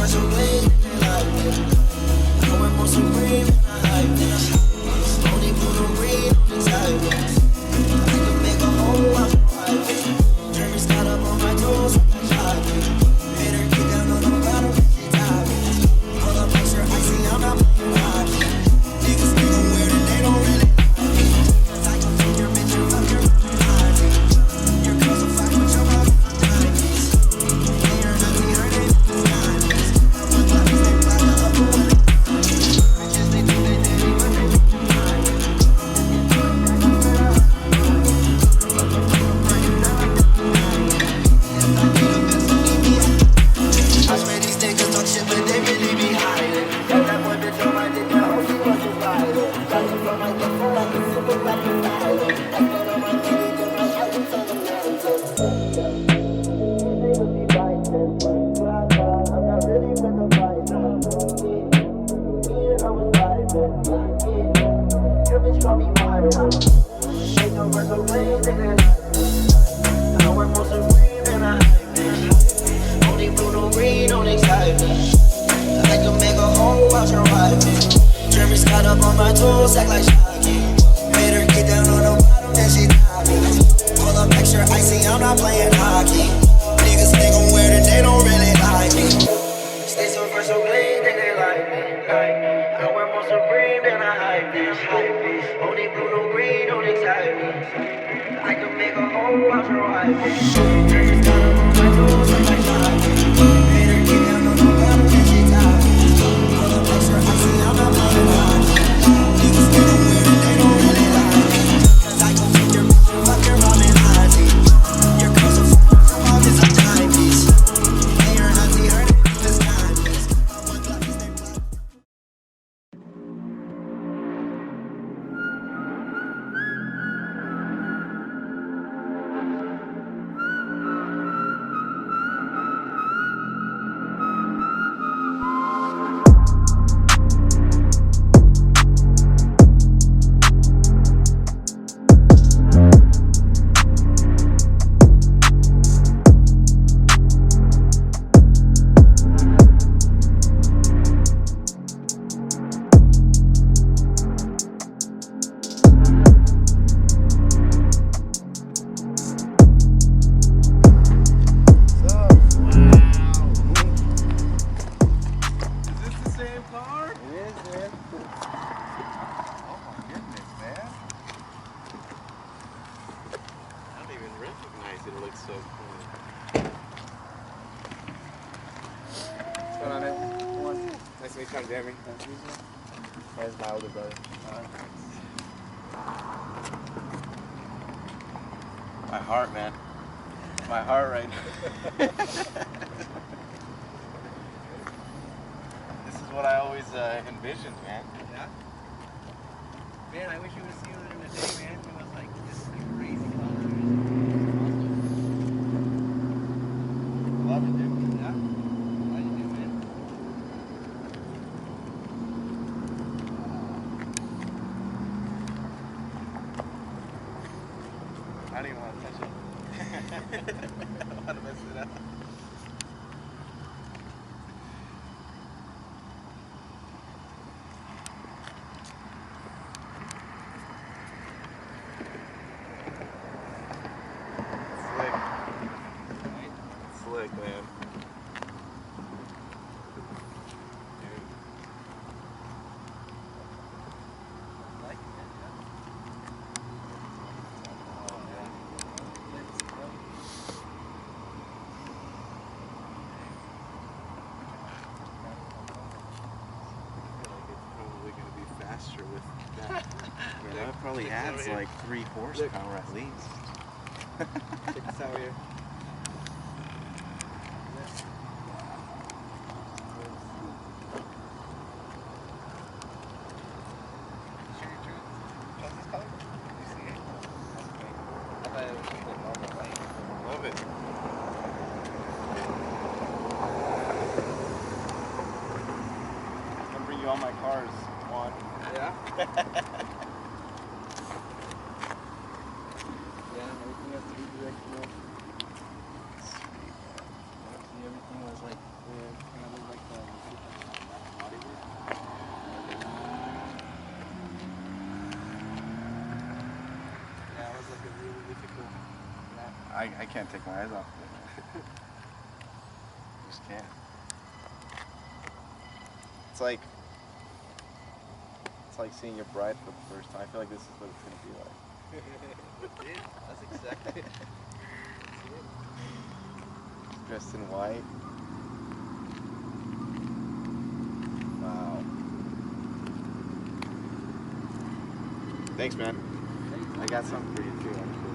special way, they like me. I wear more supreme than I hype this. Only blue, no green, on these highways. I can make a whole lot of highways. Jeremy Scott up on my toes, like shocking. Made her get down on the bottom, she tied me. Pull up extra icy, I'm not playing hockey. Niggas think I'm weird and they don't really like me. Cause I can take your bitch and fuck your body. Your girl's a flash, but your mouth is a timepiece. And you're not see her name is diamonds. My bodies, they fly the upper one. Bitches, they think they daddy, but they think I'm diamond. I swear these niggas talk shit, but they really be hiding. Fuck that boy, bitch, on my dick, I hope he wants to ride it. Got it from my dick, feel like a simple black and violent. I stand on my dick, just like I was on the mountain. Niggas be biting, I'm not really with the fight. Me and her was vibing. Your bitch call me wild. Ain't no rest of way, nigga. I work more supreme than I hype it. Only blue, no green, on excitement. I can make a whole out your wife. Jeremy Scott up on my toes, act like Shocky. Made her get down on the bottom, then she tied me. Pull up extra icy, I'm not playing hockey. Niggas think I'm weird and they don't really like me. Stay so fresh, so clean, think they like me. I wear more supreme than I hype this. Only blue, no green, on excitement. I can make a whole out your wife. Jeremy Scott up on my toes, act like Shocky. Made her get down on the bottom, then she tied me. Pull up extra icy, I'm not playing hockey. Niggas think I'm weird and they don't really like me. Cause I can take your bitch and fuck your mom and auntie. Your girl's a f***, your mom is a timepiece. And your auntie, her name is timeless. One Glock is their block. Jeremy. That's my older brother. My heart, man. My heart right now. This is what I always envisioned, man. Yeah? Man, I wish you would have seen it in the day, man. It was like just like crazy colors. Love it, dude. Yeah? How you do, man? I don't even want to touch it. I don't want to mess it up. Slick, man. With that. Yeah, that probably adds like 3 horsepower at least. Check this out here. Love it. I'm gonna bring you all my cars. One. Yeah? Yeah, everything has to be directional. See, everything was like, kind of looked like the I can't take my eyes off of it, man. Just can't. It's like seeing your bride for the first time. I feel like this is what it's gonna be like. Dude, that's exactly it. Dressed in white. Wow. Thanks, man. I got something for you too, actually.